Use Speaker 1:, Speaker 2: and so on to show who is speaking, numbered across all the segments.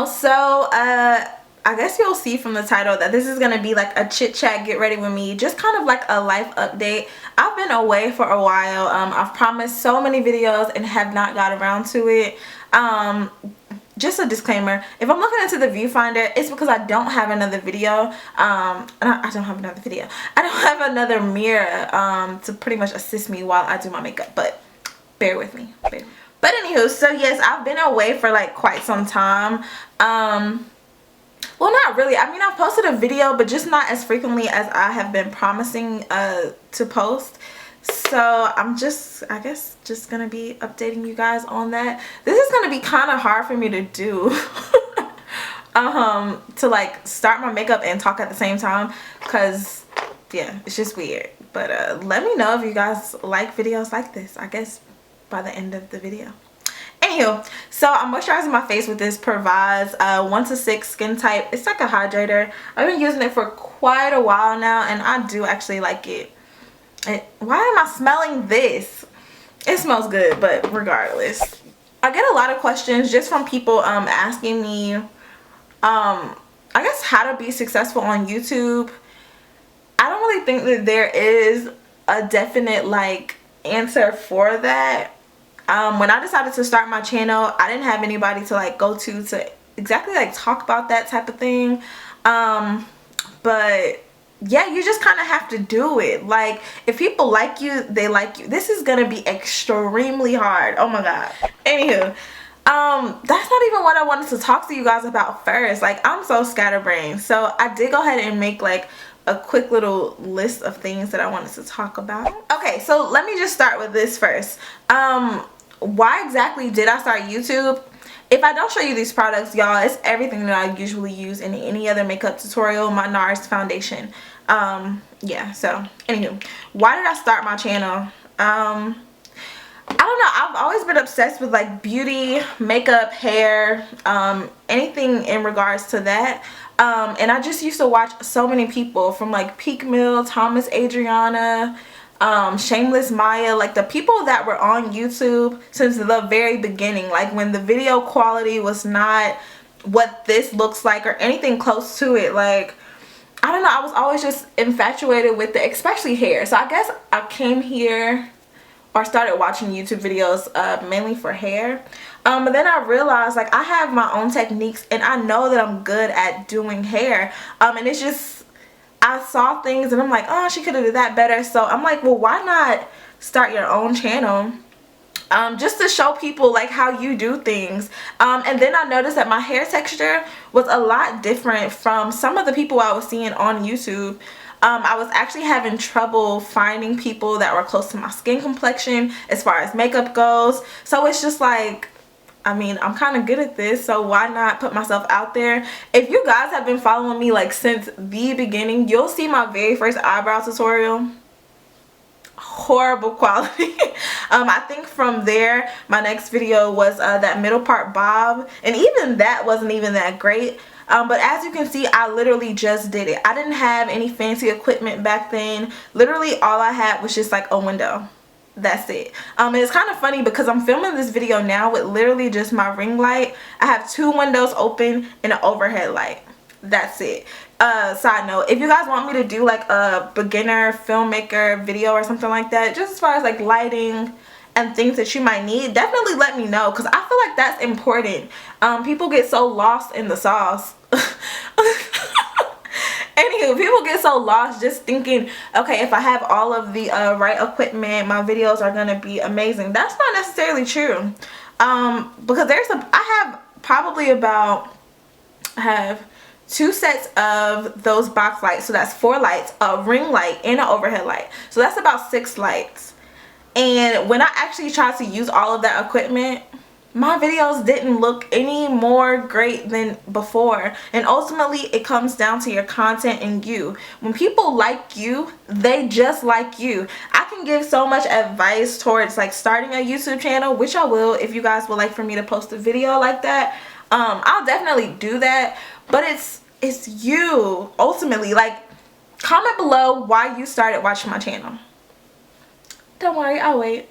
Speaker 1: So I guess you'll see from the title that this is gonna be like a chit chat, get ready with me, just kind of like a life update. I've been away for a while. I've promised so many videos and have not got around to it. Just a disclaimer, if I'm looking into the viewfinder, it's because I don't have another video. I don't have another mirror to pretty much assist me while I do my makeup, but bear with me. But anywho, so yes, I've been away for like quite some time. Well, not really. I mean, I've posted a video, but just not as frequently as I have been promising to post. So I'm just, I guess, just gonna be updating you guys on that. This is gonna be kind of hard for me to do. To like start my makeup and talk at the same time, because yeah, it's just weird. But let me know if you guys like videos like this, I guess, by the end of the video. Anywho, so I'm moisturizing my face with this Provides 1 to 6 skin type. It's like a hydrator. I've been using it for quite a while now, and I do actually like it. Why am I smelling this? It smells good, but regardless, I get a lot of questions just from people asking me I guess how to be successful on YouTube. I don't really think that there is a definite like answer for that. When I decided to start my channel, I didn't have anybody to like go to exactly like talk about that type of thing. But yeah, you just kind of have to do it. Like, if people like you, they like you. This is gonna be extremely hard. Oh my god. Anywho, that's not even what I wanted to talk to you guys about first. Like, I'm so scatterbrained. So I did go ahead and make like a quick little list of things that I wanted to talk about. Okay, so let me just start with this first. Why exactly did I start YouTube? If I don't show you these products, y'all, it's everything that I usually use in any other makeup tutorial. My NARS foundation. Yeah, so anywho, why did I start my channel? I don't know, I've always been obsessed with like beauty, makeup, hair, anything in regards to that. And I just used to watch so many people from like Peak Mill, Thomas Adriana, Shameless Maya, like the people that were on YouTube since the very beginning, like when the video quality was not what this looks like or anything close to it. Like, I don't know, I was always just infatuated with it, especially hair. So I guess I came here or started watching YouTube videos mainly for hair. But then I realized like I have my own techniques and I know that I'm good at doing hair. And it's just, I saw things and I'm like, oh, she could have did that better. So I'm like, well, why not start your own channel? Just to show people like how you do things. And then I noticed that my hair texture was a lot different from some of the people I was seeing on YouTube. I was actually having trouble finding people that were close to my skin complexion as far as makeup goes. So it's just like, I mean, I'm kind of good at this, so why not put myself out there? If you guys have been following me like since the beginning, you'll see my very first eyebrow tutorial. Horrible quality. I think from there my next video was that middle part bob, and even that wasn't even that great. But as you can see, I literally just did it. I didn't have any fancy equipment back then. Literally all I had was just like a window. That's it. And it's kind of funny because I'm filming this video now with literally just my ring light. I have 2 windows open and an overhead light. That's it. Side note, if you guys want me to do like a beginner filmmaker video or something like that, just as far as like lighting and things that you might need, definitely let me know, because I feel like that's important. People get so lost in the sauce. Anywho, people get so lost just thinking, okay, if I have all of the right equipment, my videos are gonna be amazing. That's not necessarily true. Because I have probably about, I have 2 sets of those box lights, so that's 4 lights, a ring light and an overhead light, so that's about 6 lights. And when I actually tried to use all of that equipment, my videos didn't look any more great than before. And ultimately it comes down to your content and you. When people like you, they just like you. I can give so much advice towards like starting a YouTube channel, which I will if you guys would like for me to post a video like that. I'll definitely do that, but it's you ultimately. Like, comment below why you started watching my channel. Don't worry, I'll wait.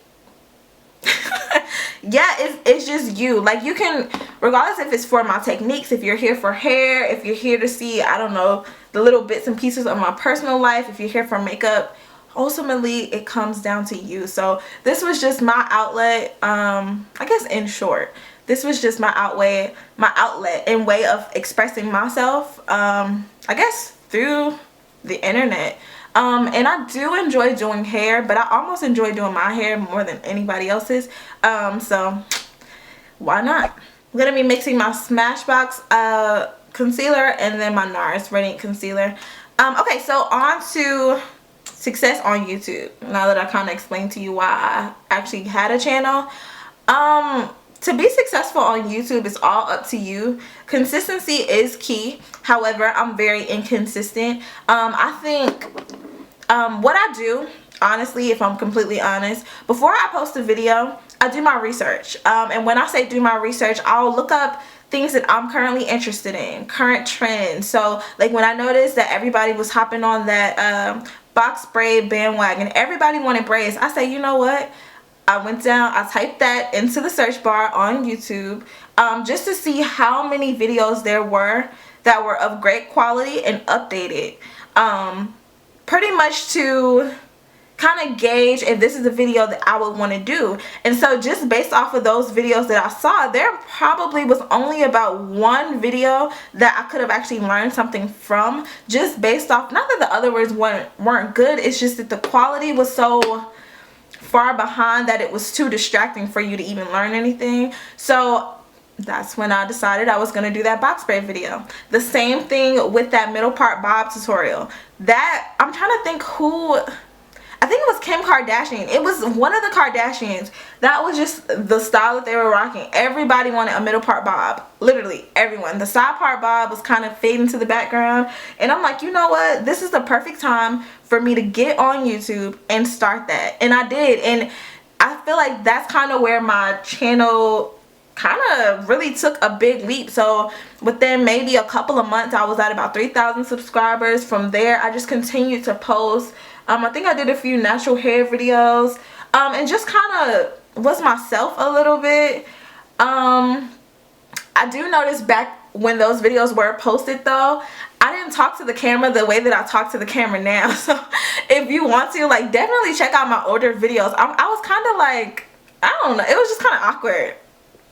Speaker 1: Yeah, it's just you. Like, you can regardless if it's for my techniques, if you're here for hair, if you're here to see, I don't know, the little bits and pieces of my personal life, if you're here for makeup, ultimately it comes down to you. So this was just my outlet. I guess in short, this was just my outlet and way of expressing myself, I guess through the internet. And I do enjoy doing hair, but I almost enjoy doing my hair more than anybody else's. So why not? I'm gonna be mixing my Smashbox concealer and then my NARS Radiant Concealer. Okay, so on to success on YouTube. Now that I kind of explained to you why I actually had a channel. To be successful on YouTube is all up to you. Consistency is key. However, I'm very inconsistent. I think what I do, honestly, if I'm completely honest, before I post a video, I do my research. And when I say do my research, I'll look up things that I'm currently interested in, current trends. So like when I noticed that everybody was hopping on that box braid bandwagon, everybody wanted braids, I say, you know what? I went down, I typed that into the search bar on YouTube just to see how many videos there were that were of great quality and updated. Pretty much to kind of gauge if this is a video that I would want to do. And so just based off of those videos that I saw, there probably was only about one video that I could have actually learned something from, just based off, not that the other words weren't good, it's just that the quality was so far behind that it was too distracting for you to even learn anything. So that's when I decided I was going to do that box braid video. The same thing with that middle part bob tutorial. That, I'm trying to think who, I think it was Kim Kardashian. It was one of the Kardashians. That was just the style that they were rocking. Everybody wanted a middle part bob. Literally everyone. The side part bob was kind of fading to the background. And I'm like, you know what? This is the perfect time for me to get on YouTube and start that. And I did. And I feel like that's kind of where my channel kind of really took a big leap. So within maybe a couple of months, I was at about 3,000 subscribers. From there, I just continued to post. I think I did a few natural hair videos and just kind of was myself a little bit. I do notice back when those videos were posted though, I didn't talk to the camera the way that I talk to the camera now. So if you want to, like, definitely check out my older videos. I was kind of like, I don't know, it was just kind of awkward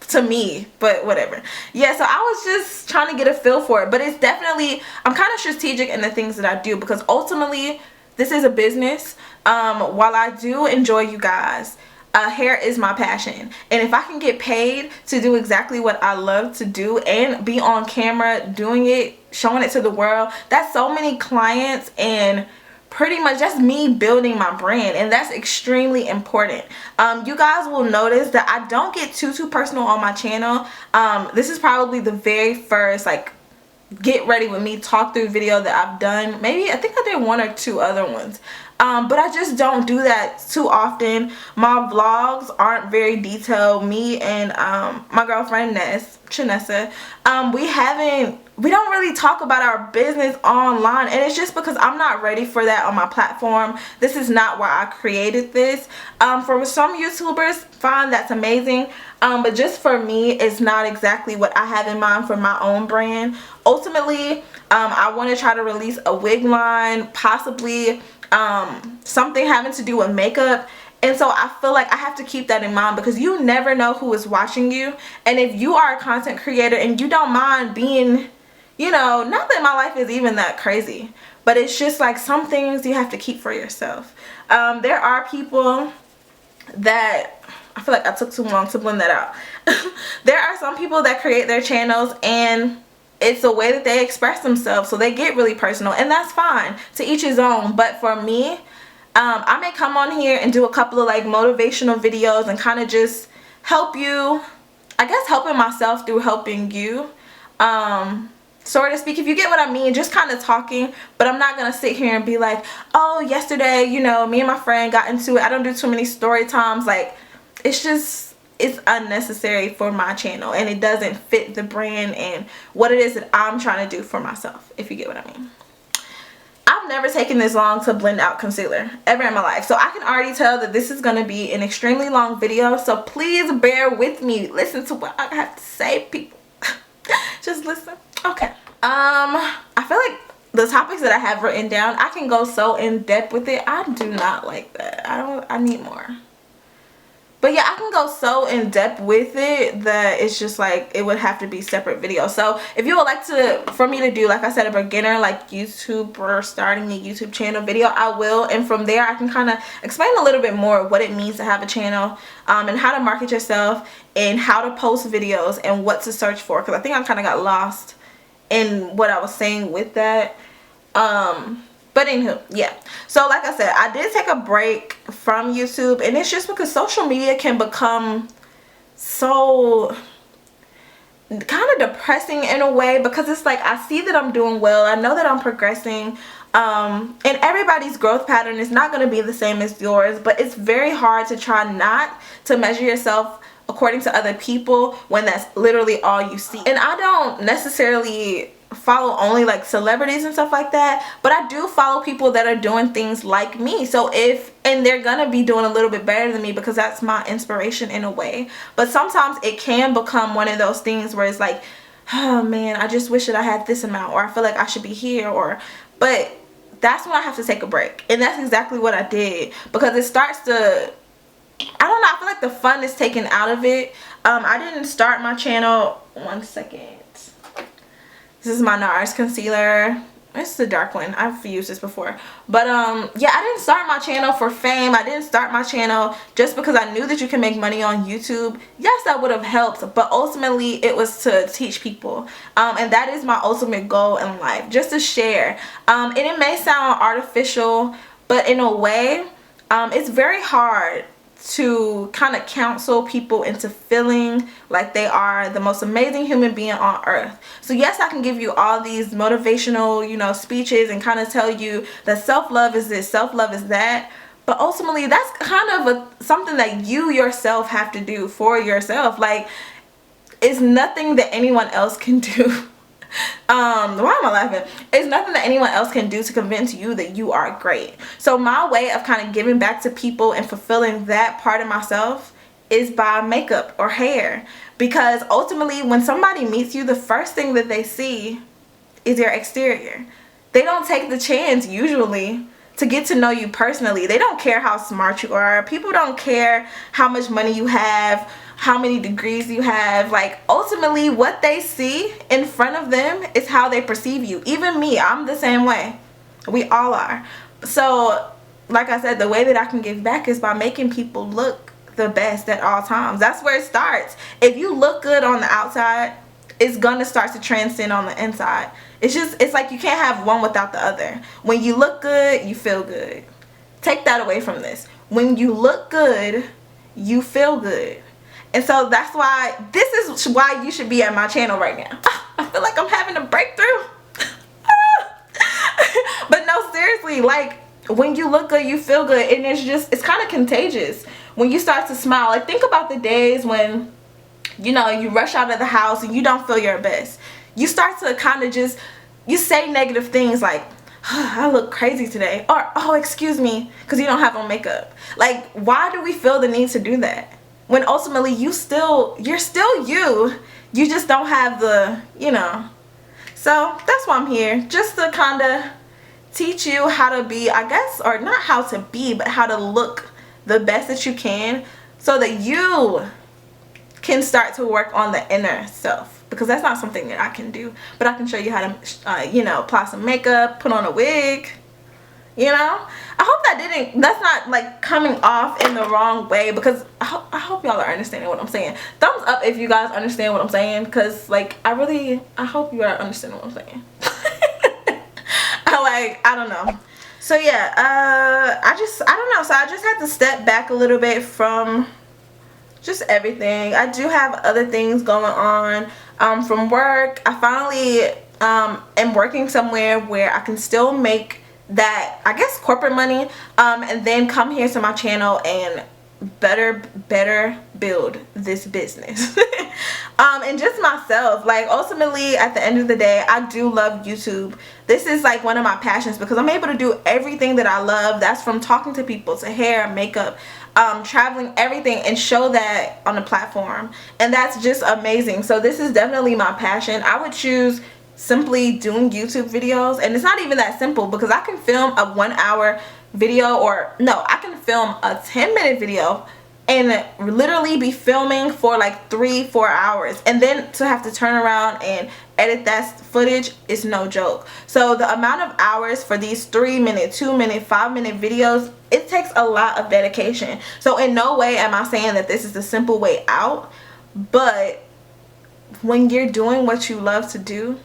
Speaker 1: to me, but whatever. Yeah, so I was just trying to get a feel for it. But it's definitely, I'm kind of strategic in the things that I do, because ultimately this is a business. While I do enjoy you guys, hair is my passion, and if I can get paid to do exactly what I love to do and be on camera doing it, showing it to the world, that's so many clients, and pretty much that's me building my brand, and that's extremely important. You guys will notice that I don't get too personal on my channel. This is probably the very first, like, get ready with me talk through video that I've done. Maybe, I think I did one or two other ones, but I just don't do that too often. My vlogs aren't very detailed. Me and my girlfriend Chanessa, we don't really talk about our business online, and it's just because I'm not ready for that on my platform. This is not why I created this. For some YouTubers, fine, that's amazing, but just for me, it's not exactly what I have in mind for my own brand. Ultimately, I want to try to release a wig line, possibly something having to do with makeup. And so I feel like I have to keep that in mind, because you never know who is watching you. And if you are a content creator and you don't mind being, you know, not that my life is even that crazy, but it's just like some things you have to keep for yourself. There are people that, I feel like I took too long to blend that out. There are some people that create their channels and it's a way that they express themselves, so they get really personal, and that's fine. To each his own. But for me, I may come on here and do a couple of like motivational videos and kind of just help you, I guess helping myself through helping you, so to speak, if you get what I mean, just kind of talking. But I'm not gonna sit here and be like, oh, yesterday, you know, me and my friend got into it. I don't do too many story times. Like, it's unnecessary for my channel, and it doesn't fit the brand and what it is that I'm trying to do for myself, if you get what I mean. I've never taken this long to blend out concealer ever in my life, so I can already tell that this is going to be an extremely long video, so please bear with me. Listen to what I have to say, people. Just listen. Okay. I feel like the topics that I have written down, I can go so in depth with it. I do not like that. I need more. But yeah, I can go so in depth with it that it's just like it would have to be separate videos. So if you would like for me to do, like I said, a beginner like YouTuber starting a YouTube channel video, I will. And from there I can kind of explain a little bit more what it means to have a channel, and how to market yourself, and how to post videos, and what to search for, because I think I kind of got lost in what I was saying with that. But anywho, yeah. So like I said, I did take a break from YouTube, and it's just because social media can become so kind of depressing in a way, because it's like I see that I'm doing well, I know that I'm progressing, and everybody's growth pattern is not going to be the same as yours, but it's very hard to try not to measure yourself according to other people when that's literally all you see. And I don't necessarily follow only like celebrities and stuff like that, but I do follow people that are doing things like me. So and they're gonna be doing a little bit better than me, because that's my inspiration in a way. But sometimes it can become one of those things where it's like, oh man, I just wish that I had this amount, or I feel like I should be here, but that's when I have to take a break. And that's exactly what I did, because it starts to, I don't know, I feel like the fun is taken out of it. I didn't start my channel, one second. This is my NARS concealer. It's the dark one. I've used this before. But yeah, I didn't start my channel for fame. I didn't start my channel just because I knew that you can make money on YouTube. Yes, that would have helped, but ultimately it was to teach people. And that is my ultimate goal in life, just to share. And it may sound artificial, but in a way, it's very hard to kind of counsel people into feeling like they are the most amazing human being on earth. So yes, I can give you all these motivational, you know, speeches and kind of tell you that self-love is this, self-love is that, but ultimately that's kind of something that you yourself have to do for yourself. Like, it's nothing that anyone else can do. Why am I laughing? It's nothing that anyone else can do to convince you that you are great. So my way of kind of giving back to people and fulfilling that part of myself is by makeup or hair, because ultimately when somebody meets you, the first thing that they see is your exterior. They don't take the chance usually to get to know you personally. They don't care how smart you are. People don't care how much money you have, how many degrees you have. Like, ultimately what they see in front of them is how they perceive you. Even me, I'm the same way. We all are. So like I said, the way that I can give back is by making people look the best at all times. That's where it starts. If you look good on the outside, it's gonna start to transcend on the inside. It's like you can't have one without the other. When you look good, you feel good. Take that away from this. When you look good, you feel good. And so that's why, this is why you should be at my channel right now. I feel like I'm having a breakthrough. But no, seriously, like, when you look good, you feel good. And it's kind of contagious. When you start to smile, like, think about the days when, you know, you rush out of the house and you don't feel your best. You start to kind of you say negative things like, oh, I look crazy today. Or, oh, excuse me, because you don't have on makeup. Like, why do we feel the need to do that? When ultimately you're still you. You just don't have the, you know. So that's why I'm here. Just to kind of teach you how to be, I guess, or not how to be, but how to look the best that you can, so that you can start to work on the inner self. Because that's not something that I can do. But I can show you how to, you know, apply some makeup, put on a wig. You know, I hope that's not like coming off in the wrong way, because I hope y'all are understanding what I'm saying. Thumbs up if you guys understand what I'm saying, because like I hope you are understanding what I'm saying. I don't know. So yeah, I don't know. So I just had to step back a little bit from just everything. I do have other things going on from work. I finally am working somewhere where I can still make that, I guess, corporate money, and then come here to my channel and better build this business. And just myself. Like, ultimately, at the end of the day, I do love YouTube. This is like one of my passions because I'm able to do everything that I love. That's from talking to people to hair, makeup, traveling, everything, and show that on the platform. And that's just amazing. So this is definitely my passion. I would choose simply doing YouTube videos, and it's not even that simple because I can film a 1 hour video, or no, I can film a 10-minute video and literally be filming for like 3-4 hours, and then to have to turn around and edit that footage is no joke. So the amount of hours for these 3-minute, 2-minute, 5-minute videos, it takes a lot of dedication. So in no way am I saying that this is the simple way out, but when you're doing what you love to do,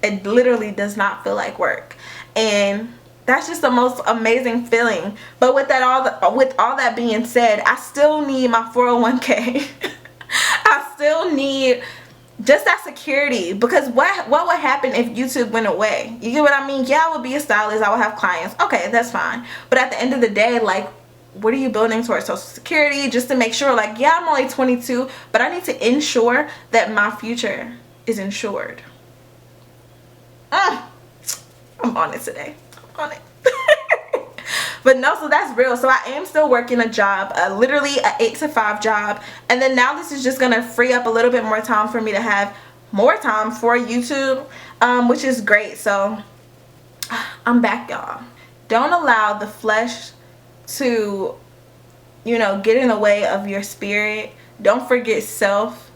Speaker 1: it literally does not feel like work. And that's just the most amazing feeling. But with all that being said, I still need my 401k. I still need just that security, because what would happen if YouTube went away? You get what I mean? Yeah, I would be a stylist, I would have clients, okay, that's fine. But at the end of the day, like, what are you building towards? Social security, just to make sure, like, yeah, I'm only 22, but I need to ensure that my future is insured. I'm on it today. I'm on it. But no, so that's real. So I am still working a job, literally an 8 to 5 job, and then now this is just gonna free up a little bit more time for me to have more time for YouTube, which is great. So I'm back, y'all. Don't allow the flesh to, you know, get in the way of your spirit. Don't forget self.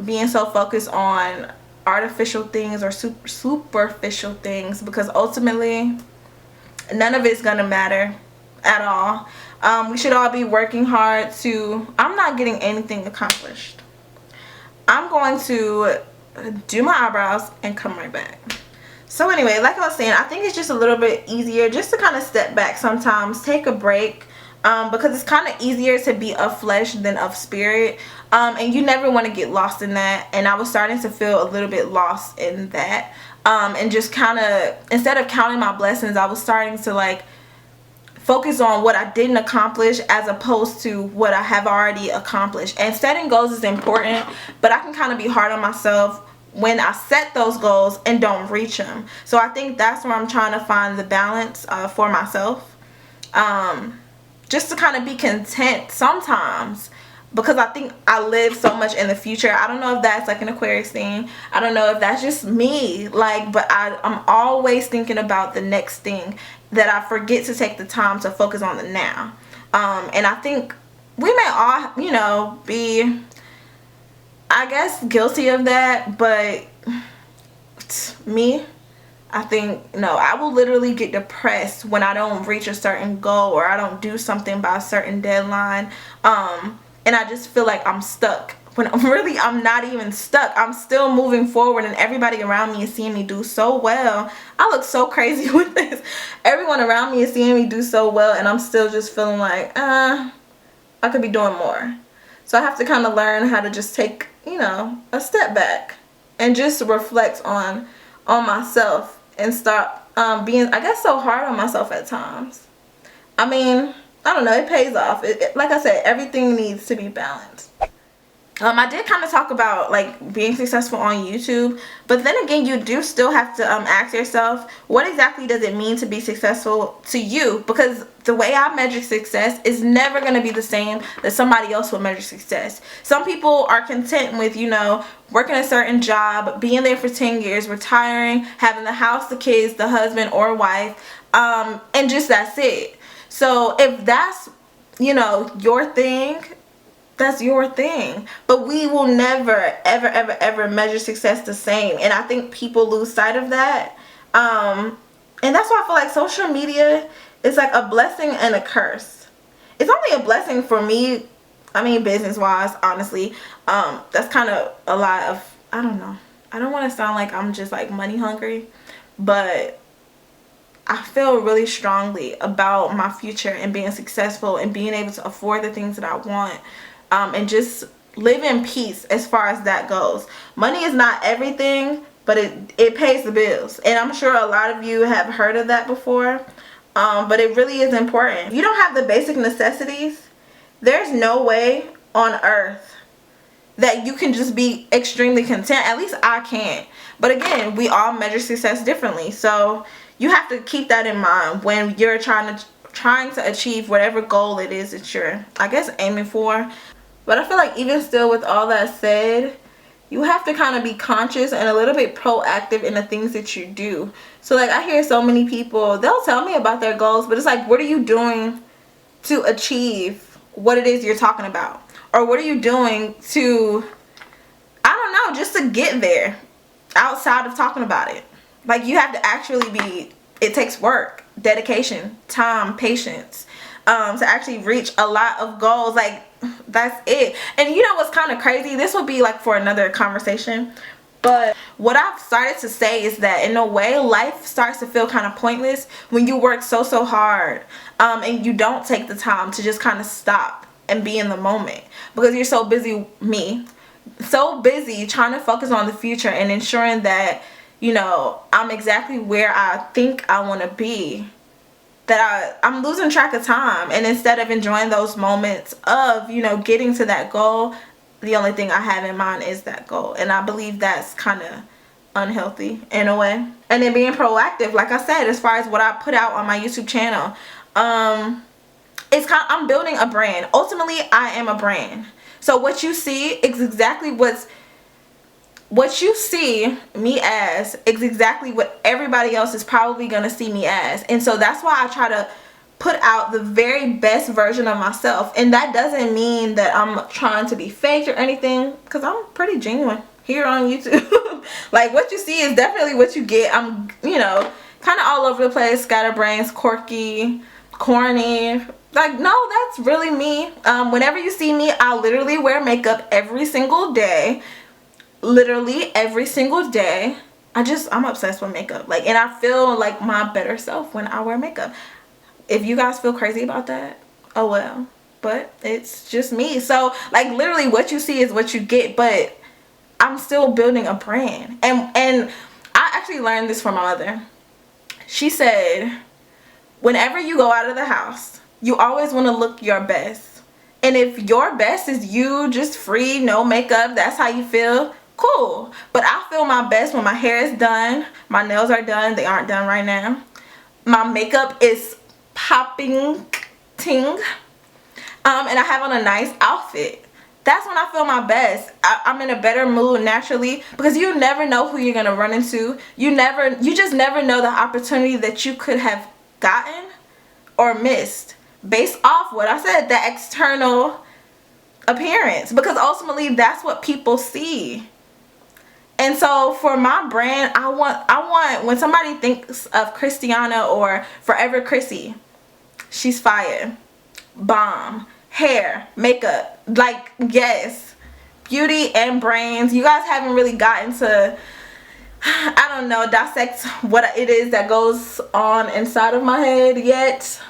Speaker 1: Being so focused on artificial things or superficial things, because ultimately none of it's gonna matter at all. We should all be working hard to, I'm not getting anything accomplished. I'm going to do my eyebrows and come right back. So anyway, like I was saying, I think it's just a little bit easier just to kind of step back sometimes, take a break, because it's kind of easier to be of flesh than of spirit, and you never want to get lost in that. And I was starting to feel a little bit lost in that, and just kind of, instead of counting my blessings, I was starting to like focus on what I didn't accomplish as opposed to what I have already accomplished. And setting goals is important, but I can kind of be hard on myself when I set those goals and don't reach them. So I think that's where I'm trying to find the balance for myself, just to kind of be content sometimes, because I think I live so much in the future. I don't know if that's like an Aquarius thing. I don't know if that's just me, like, but I'm always thinking about the next thing, that I forget to take the time to focus on the now. And I think we may all, you know, be, I guess, guilty of that, but me, I think, no, I will literally get depressed when I don't reach a certain goal or I don't do something by a certain deadline, and I just feel like I'm stuck, when I'm not even stuck. I'm still moving forward, and everybody around me is seeing me do so well. I look so crazy with this. Everyone around me is seeing me do so well, and I'm still just feeling like, I could be doing more. So I have to kind of learn how to just take, you know, a step back and just reflect on myself and stop being, I guess, so hard on myself at times. I mean, I don't know, it pays off. Like I said, everything needs to be balanced. I did kind of talk about like being successful on YouTube, but then again, you do still have to ask yourself, what exactly does it mean to be successful to you? Because the way I measure success is never going to be the same that somebody else will measure success. Some people are content with, you know, working a certain job, being there for 10 years, retiring, having the house, the kids, the husband or wife, and just that's it. So if that's, you know, your thing, that's your thing. But we will never ever measure success the same, and I think people lose sight of that, and that's why I feel like social media is like a blessing and a curse. It's only a blessing for me, I mean, business wise, honestly. That's kind of a lot of, I don't know, I don't want to sound like I'm just like money hungry, but I feel really strongly about my future and being successful and being able to afford the things that I want, and just live in peace as far as that goes. Money is not everything, but it pays the bills, and I'm sure a lot of you have heard of that before, but it really is important. If you don't have the basic necessities, there's no way on earth that you can just be extremely content. At least I can't. But again, we all measure success differently. So you have to keep that in mind when you're trying to achieve whatever goal it is that you're, I guess, aiming for. But I feel like even still, with all that said, you have to kind of be conscious and a little bit proactive in the things that you do. So like, I hear so many people, they'll tell me about their goals, but it's like, what are you doing to achieve what it is you're talking about? Or what are you doing to, I don't know, just to get there outside of talking about it? Like, you have to actually be, it takes work, dedication, time, patience, to actually reach a lot of goals. Like, that's it. And you know what's kind of crazy? This will be like for another conversation. But what I've started to say is that in a way, life starts to feel kind of pointless when you work so hard, and you don't take the time to just kind of stop and be in the moment, because you're so busy, so busy trying to focus on the future and ensuring that, you know, I'm exactly where I think I want to be, that I'm losing track of time. And instead of enjoying those moments of, you know, getting to that goal, the only thing I have in mind is that goal. And I believe that's kind of unhealthy in a way. And then being proactive, like I said, as far as what I put out on my YouTube channel, it's kind of, I'm building a brand. Ultimately, I am a brand. So what you see is exactly what you see me as is exactly what everybody else is probably going to see me as. And so that's why I try to put out the very best version of myself. And that doesn't mean that I'm trying to be fake or anything, because I'm pretty genuine here on YouTube. Like, what you see is definitely what you get. I'm, you know, kind of all over the place, scatterbrains, quirky, corny. Like, no, that's really me. Whenever you see me, I literally wear makeup every single day. Literally every single day. I'm obsessed with makeup. Like, and I feel like my better self when I wear makeup. If you guys feel crazy about that, oh well. But it's just me. So like, literally what you see is what you get. But I'm still building a brand. And I actually learned this from my mother. She said, whenever you go out of the house, you always want to look your best. And if your best is you just free, no makeup, that's how you feel, cool. But I feel my best when my hair is done, my nails are done, they aren't done right now, my makeup is popping ting, and I have on a nice outfit. That's when I feel my best. I'm in a better mood naturally, because you never know who you're gonna run into. You just never know the opportunity that you could have gotten or missed based off what I said, the external appearance, because ultimately that's what people see. And so for my brand, I want when somebody thinks of Christiana or ForeverCryssy, she's fire, bomb, hair, makeup, like, yes, beauty and brains. You guys haven't really gotten to, I don't know, dissect what it is that goes on inside of my head yet.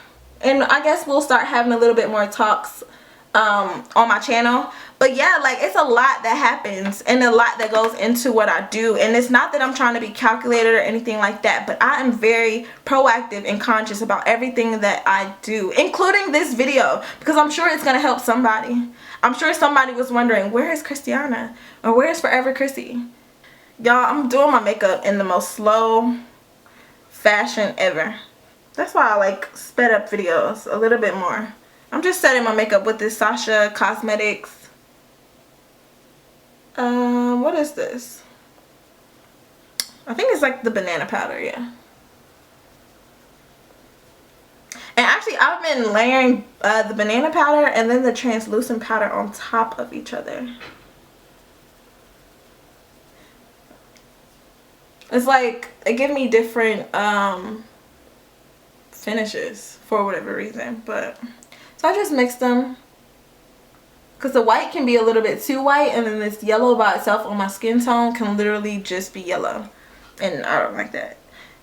Speaker 1: And I guess we'll start having a little bit more talks on my channel. But yeah, like, it's a lot that happens and a lot that goes into what I do. And it's not that I'm trying to be calculated or anything like that, but I am very proactive and conscious about everything that I do, including this video, because I'm sure it's going to help somebody. I'm sure somebody was wondering, where is Christiana, or where is ForeverCryssy? Y'all, I'm doing my makeup in the most slow fashion ever. That's why I like sped up videos a little bit more. I'm just setting my makeup with this Sasha Cosmetics. What is this? I think it's like the banana powder, yeah. And actually, I've been layering the banana powder and then the translucent powder on top of each other. It's like, it gives me different finishes for whatever reason. But so I just mixed them, because the white can be a little bit too white, and then this yellow by itself on my skin tone can literally just be yellow, and I don't like that.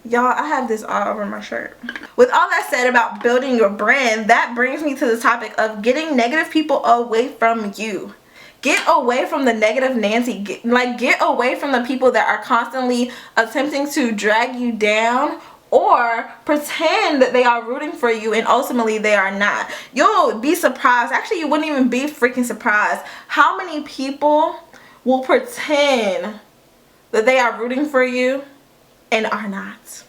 Speaker 1: Y'all, I have this all over my shirt. With all that said about building your brand, that brings me to the topic of getting negative people away from you. Get away from the negative Nancy. Get away from the people that are constantly attempting to drag you down or pretend that they are rooting for you and ultimately they are not. You'll be surprised. Actually, you wouldn't even be freaking surprised how many people will pretend that they are rooting for you and are not.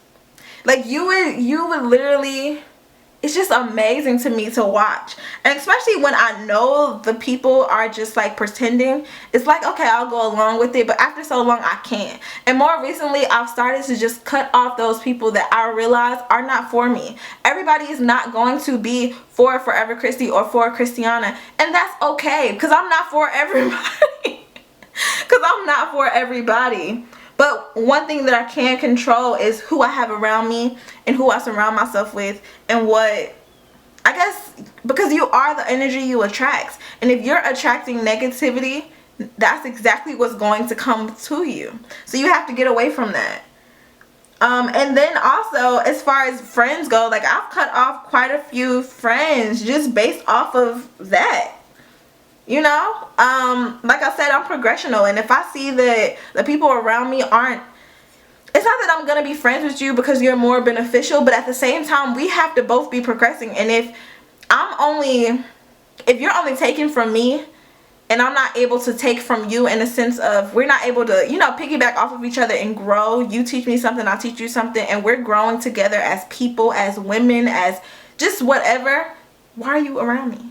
Speaker 1: Like, you would literally, it's just amazing to me to watch. And especially when I know the people are just like pretending, it's like, okay, I'll go along with it, but after so long I can't. And more recently, I've started to just cut off those people that I realize are not for me. Everybody is not going to be for ForeverCryssy or for Christiana, and that's okay, because I'm not for everybody. Because I'm not for everybody. But one thing that I can control is who I have around me and who I surround myself with, and what, I guess, because you are the energy you attract. And if you're attracting negativity, that's exactly what's going to come to you. So you have to get away from that. And then also, as far as friends go, like, I've cut off quite a few friends just based off of that. You know, like I said, I'm progressional, and if I see that the people around me aren't, it's not that I'm gonna be friends with you because you're more beneficial, but at the same time, we have to both be progressing. And if you're only taking from me and I'm not able to take from you, in a sense of we're not able to, you know, piggyback off of each other and grow, you teach me something, I'll teach you something, and we're growing together as people, as women, as just whatever, why are you around me?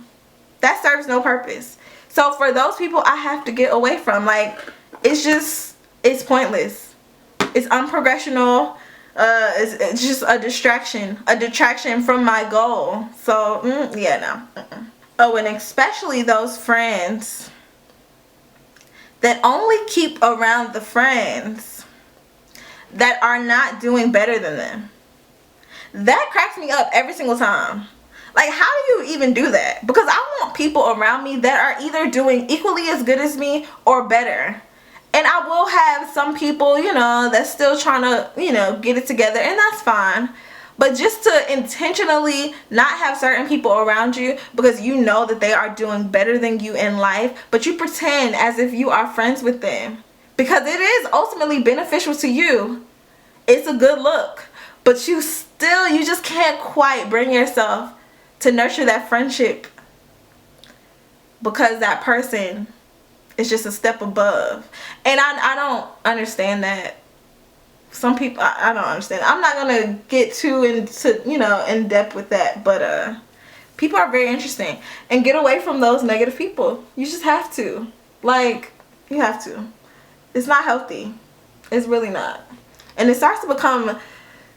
Speaker 1: That serves no purpose. So for those people, I have to get away from. Like, it's pointless. It's unprogressional. It's just a detraction from my goal. So yeah, no. Oh, and especially those friends that only keep around the friends that are not doing better than them. That cracks me up every single time. Like, how do you even do that? Because I want people around me that are either doing equally as good as me or better. And I will have some people, you know, that's still trying to, you know, get it together, and that's fine. But just to intentionally not have certain people around you because you know that they are doing better than you in life, but you pretend as if you are friends with them because it is ultimately beneficial to you. It's a good look, but you just can't quite bring yourself to nurture that friendship because that person is just a step above. And I don't understand that. Some people, I don't understand. I'm not gonna get too into, you know, in depth with that, but people are very interesting, and get away from those negative people. You just have to. Like, you have to. It's not healthy. It's really not. And it starts to become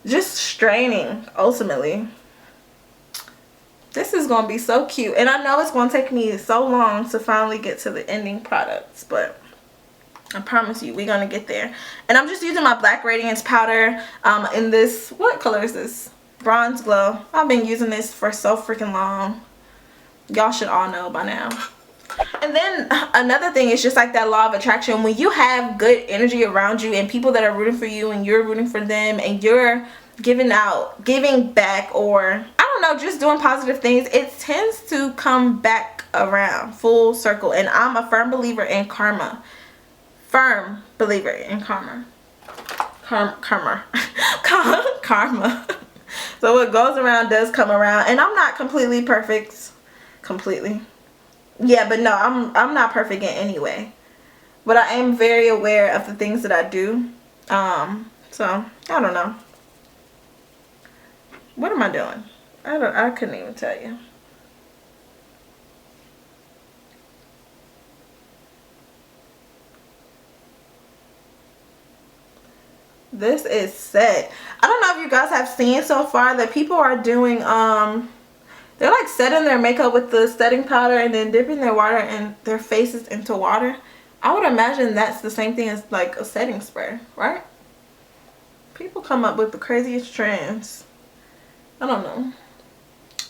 Speaker 1: just straining ultimately. This is going to be so cute. And I know it's going to take me so long to finally get to the ending products. But I promise you, we're going to get there. And I'm just using my Black Radiance powder in this, what color is this? Bronze Glow. I've been using this for so freaking long. Y'all should all know by now. And then another thing is just like that law of attraction. When you have good energy around you and people that are rooting for you and you're rooting for them and you're giving back, or I don't know, just doing positive things, it tends to come back around full circle. And I'm a firm believer in karma. Firm believer in karma. Karma. So what goes around does come around. And I'm not completely perfect. Completely. Yeah, but no, I'm not perfect in any way. But I am very aware of the things that I do. So I don't know. What am I doing? I couldn't even tell you. This is set. I don't know if you guys have seen so far that people are doing they're like setting their makeup with the setting powder and then dipping their water and their faces into water. I would imagine that's the same thing as like a setting spray, right? People come up with the craziest trends. I don't know.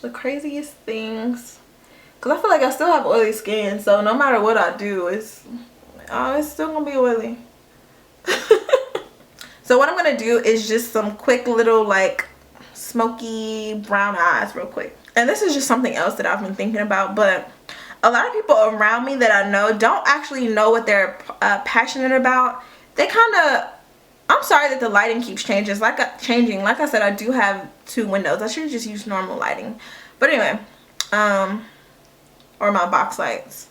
Speaker 1: The craziest things. Because I feel like I still have oily skin. So no matter what I do, it's still going to be oily. So what I'm going to do is just some quick little like smoky brown eyes real quick. And this is just something else that I've been thinking about. But a lot of people around me that I know don't actually know what they're passionate about. They kind of I'm sorry that the lighting keeps changing. Like I said, I do have 2 windows. I should just use normal lighting. But anyway, or my box lights.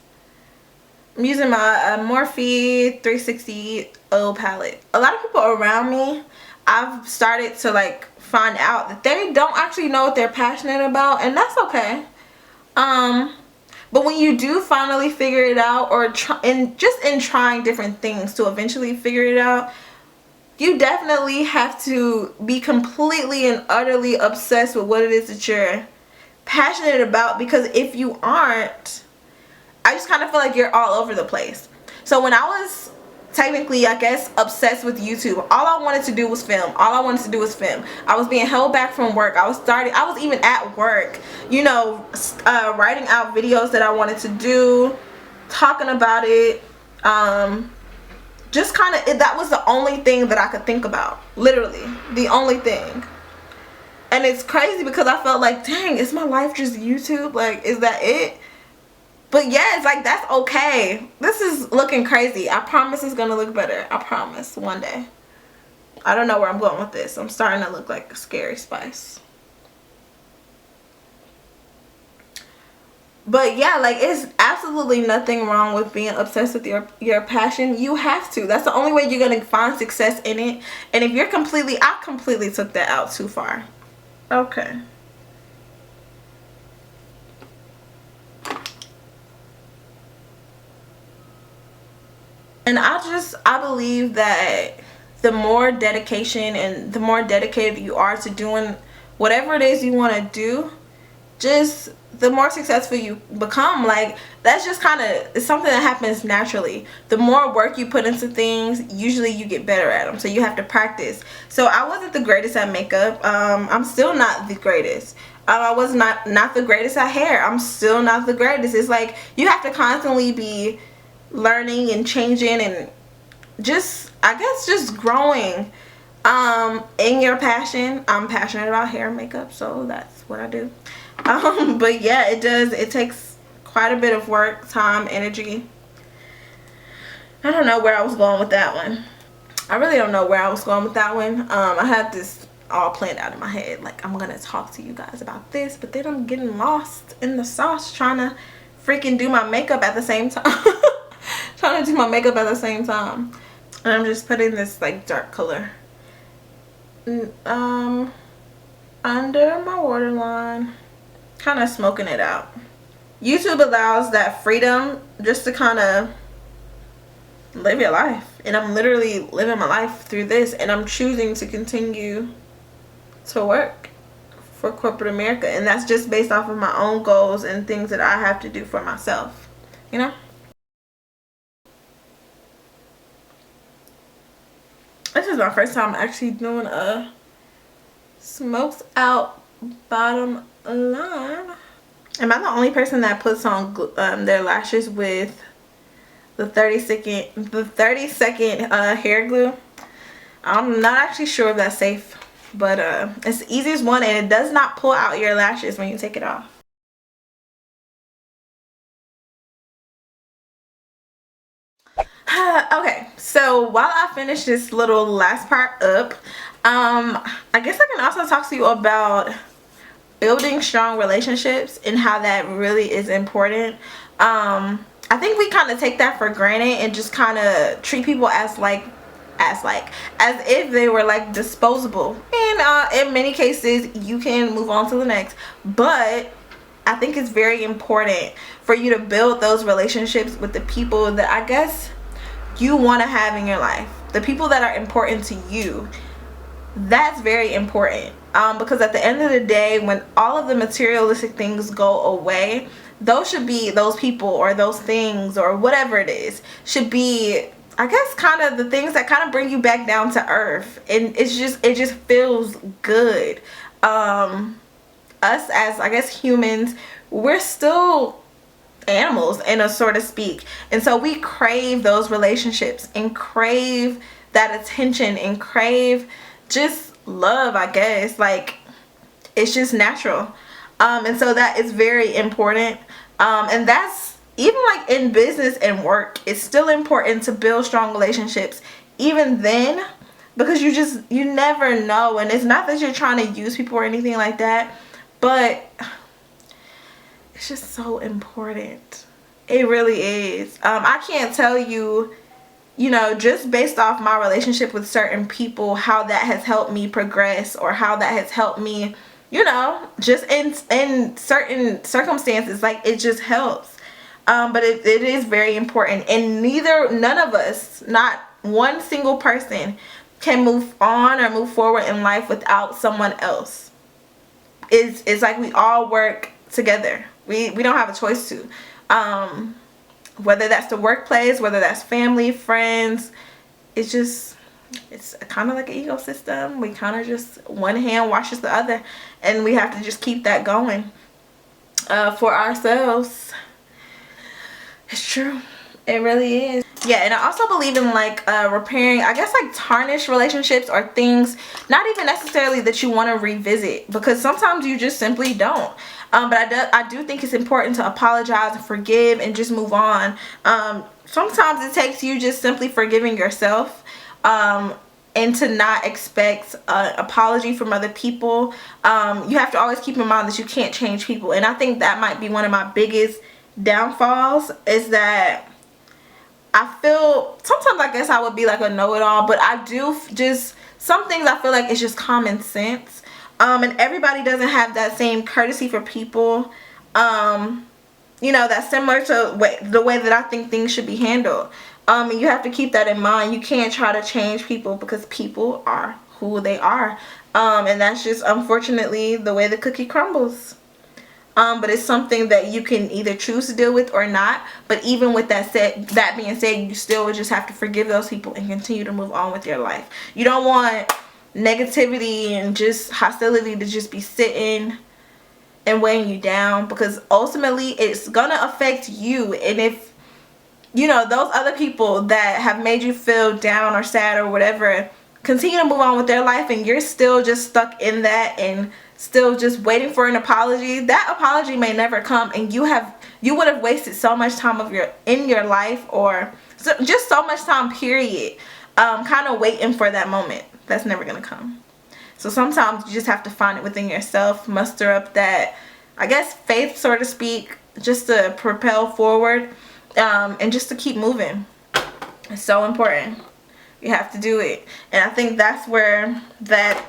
Speaker 1: I'm using my Morphe 360 oil palette. A lot of people around me, I've started to like find out that they don't actually know what they're passionate about, and that's okay. But when you do finally figure it out, or just in trying different things to eventually figure it out, you definitely have to be completely and utterly obsessed with what it is that you're passionate about, because if you aren't, I just kind of feel like you're all over the place. So when I was technically, I guess, obsessed with YouTube, all I wanted to do was film. All I wanted to do was film. I was being held back from work. I was even at work, you know, writing out videos that I wanted to do, talking about it, just kind of, that was the only thing that I could think about. Literally, the only thing. And it's crazy because I felt like, dang, is my life just YouTube? Like, is that it? But yeah, it's like, that's okay. This is looking crazy. I promise it's gonna look better. I promise, one day. I don't know where I'm going with this. I'm starting to look like a Scary Spice. But yeah, like, it's absolutely nothing wrong with being obsessed with your passion. You have to. That's the only way you're gonna find success in it. And if you're I completely took that out too far. Okay. And I believe that the more dedication and the more dedicated you are to doing whatever it is you want to do, just the more successful you become. Like, that's just kind of, it's something that happens naturally. The more work you put into things, usually you get better at them. So you have to practice. So I wasn't the greatest at makeup. I'm still not the greatest. I was not the greatest at hair. I'm still not the greatest. It's like, you have to constantly be learning and changing and just, I guess, just growing in your passion. I'm passionate about hair and makeup, so that's what I do. But yeah, it takes quite a bit of work, time, energy. I don't know where I was going with that one. I really don't know where I was going with that one. I had this all planned out in my head, like, I'm gonna talk to you guys about this, but then I'm getting lost in the sauce trying to freaking do my makeup at the same time. Trying to do my makeup at the same time. And I'm just putting this like dark color under my waterline, kind of smoking it out. YouTube allows that freedom just to kind of live your life, and I'm literally living my life through this, and I'm choosing to continue to work for corporate America, and that's just based off of my own goals and things that I have to do for myself, you know. This is my first time actually doing a smoked out bottom line. Am I the only person that puts on their lashes with the 30-second hair glue? I'm not actually sure if that's safe, but it's the easiest one, and it does not pull out your lashes when you take it off. Okay, so while I finish this little last part up, I guess I can also talk to you about building strong relationships and how that really is important. I think we kind of take that for granted and just kind of treat people as if they were like disposable, and in many cases you can move on to the next, but I think it's very important for you to build those relationships with the people that I guess you want to have in your life, the people that are important to you. That's very important, because at the end of the day, when all of the materialistic things go away, those people or those things or whatever it is should be, I guess, kind of the things that kind of bring you back down to earth, and it just feels good. Us as, I guess, humans, we're still animals, so to speak, and so we crave those relationships and crave that attention and crave just love, I guess. Like, it's just natural, and so that is very important, and that's even like in business and work. It's still important to build strong relationships. Even then, because you never know. And it's not that you're trying to use people or anything like that, but it's just so important. It really is. I can't tell you, you know, just based off my relationship with certain people, how that has helped me progress, or how that has helped me, you know, just in certain circumstances. Like, it just helps. But it is very important, and none of us, not one single person, can move on or move forward in life without someone else. It's like we all work together. We don't have a choice to. Whether that's the workplace, whether that's family, friends, it's kind of like an ecosystem. We kind of just, one hand washes the other, and we have to just keep that going for ourselves. It's true. It really is. Yeah, and I also believe in like repairing, I guess, like tarnished relationships, or things not even necessarily that you want to revisit, because sometimes you just simply don't. But I do think it's important to apologize and forgive and just move on. Sometimes it takes you just simply forgiving yourself, and to not expect an apology from other people. You have to always keep in mind that you can't change people, and I think that might be one of my biggest downfalls, is that I feel sometimes, I guess I would be like a know-it-all, but I do just, some things I feel like it's just common sense. And everybody doesn't have that same courtesy for people. You know, that's similar to the way that I think things should be handled. And you have to keep that in mind. You can't try to change people, because people are who they are. And that's just, unfortunately, the way the cookie crumbles. But it's something that you can either choose to deal with or not. But even with that being said, you still would just have to forgive those people and continue to move on with your life. You don't want negativity and just hostility to just be sitting and weighing you down, because ultimately it's gonna affect you. And if, you know, those other people that have made you feel down or sad or whatever continue to move on with their life, and you're still just stuck in that and still just waiting for an apology, that apology may never come, and you would have wasted so much time in your life, or just so much time, period, kind of waiting for that moment that's never gonna come. So sometimes you just have to find it within yourself, muster up that, I guess, faith, so to speak, just to propel forward, and just to keep moving. It's so important. You have to do it. And I think that's where that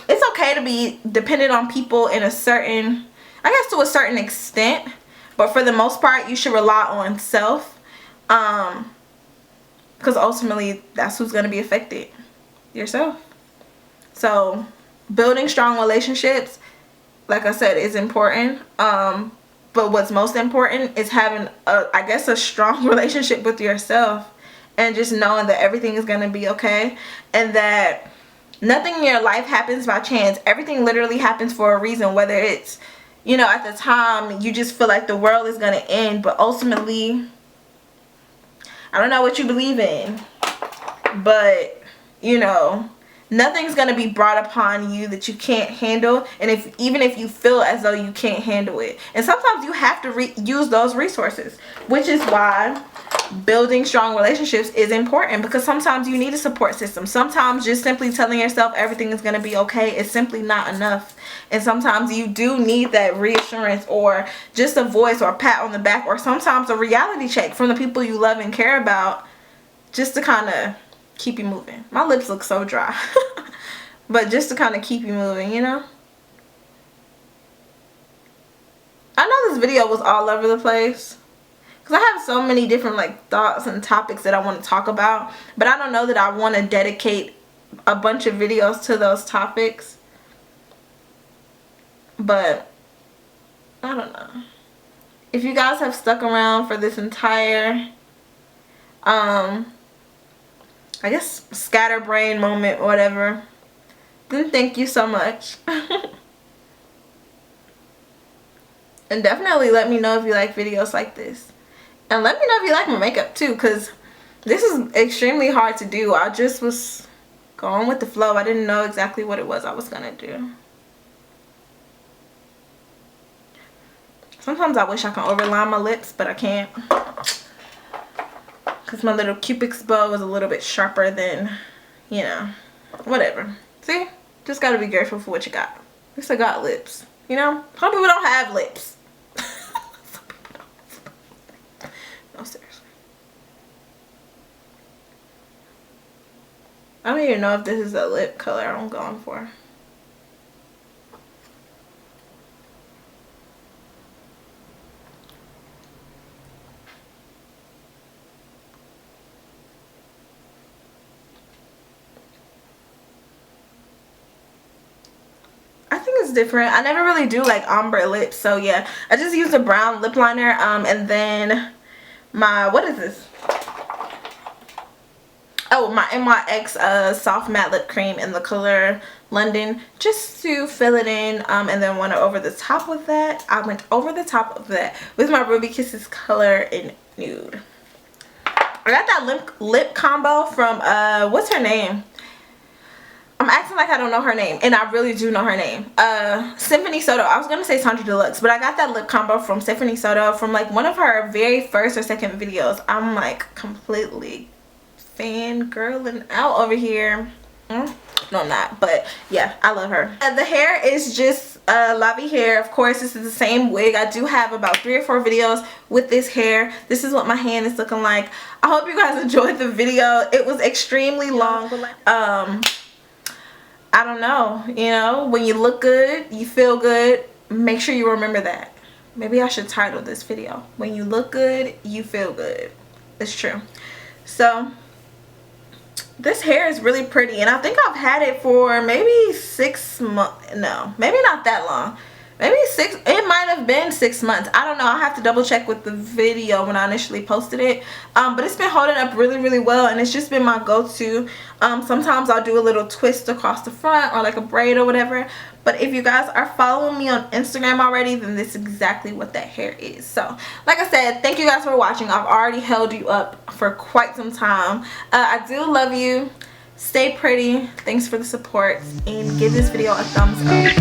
Speaker 1: it's okay to be dependent on people in a certain, I guess, to a certain extent, but for the most part you should rely on self, because ultimately that's who's going to be affected, yourself. So building strong relationships, like I said, is important, but what's most important is having I guess, a strong relationship with yourself, and just knowing that everything is going to be okay, and that nothing in your life happens by chance. Everything literally happens for a reason, whether it's, you know, at the time you just feel like the world is going to end, but ultimately, I don't know what you believe in, but, you know, nothing's going to be brought upon you that you can't handle, and even if you feel as though you can't handle it. And sometimes you have to use those resources, which is why building strong relationships is important, because sometimes you need a support system. Sometimes just simply telling yourself everything is going to be okay is simply not enough, and sometimes you do need that reassurance, or just a voice, or a pat on the back, or sometimes a reality check from the people you love and care about, just to kind of keep you moving. My lips look so dry. But just to kind of keep you moving, you know. I know this video was all over the place, because I have so many different like thoughts and topics that I want to talk about, but I don't know that I want to dedicate a bunch of videos to those topics. But I don't know. If you guys have stuck around for this entire I guess scatterbrain moment or whatever, then thank you so much. And definitely let me know if you like videos like this. And let me know if you like my makeup too, because this is extremely hard to do. I just was going with the flow. I didn't know exactly what it was I was going to do. Sometimes I wish I could overline my lips, but I can't. because my little Cupid's bow is a little bit sharper than, you know, whatever. See, just gotta be grateful for what you got. At least I got lips, you know. Some people don't have lips. Some people don't. No, seriously. I don't even know if this is a lip color I'm going for. I think it's different. I never really do like ombre lips, so yeah. I just used a brown lip liner, and then my, what is this? Oh, my NYX soft matte lip cream in the color London, just to fill it in, and then went over the top with that. I went over the top of that with my Ruby Kisses color in nude. I got that lip combo from, what's her name? I'm acting like I don't know her name, and I really do know her name. Symphony Soto. I was going to say Sandra Deluxe, but I got that lip combo from Symphony Soto from like one of her very first or second videos. I'm like completely fangirling out over here. No, I'm not, but yeah, I love her. The hair is just lavyhair. Of course, this is the same wig. I do have about 3 or 4 videos with this hair. This is what my hand is looking like. I hope you guys enjoyed the video. It was extremely long, but like, I don't know, you know, when you look good, you feel good. Make sure you remember that. Maybe I should title this video, when you look good, you feel good. It's true. So this hair is really pretty, and I think I've had it for maybe 6 months. No, maybe not that long. Maybe 6, it might have been 6 months. I don't know. I'll have to double check with the video when I initially posted it. But it's been holding up really, really well, and it's just been my go-to. Sometimes I'll do a little twist across the front or like a braid or whatever. But if you guys are following me on Instagram already, then this is exactly what that hair is. So, like I said, thank you guys for watching. I've already held you up for quite some time. I do love you. Stay pretty. Thanks for the support, and give this video a thumbs up.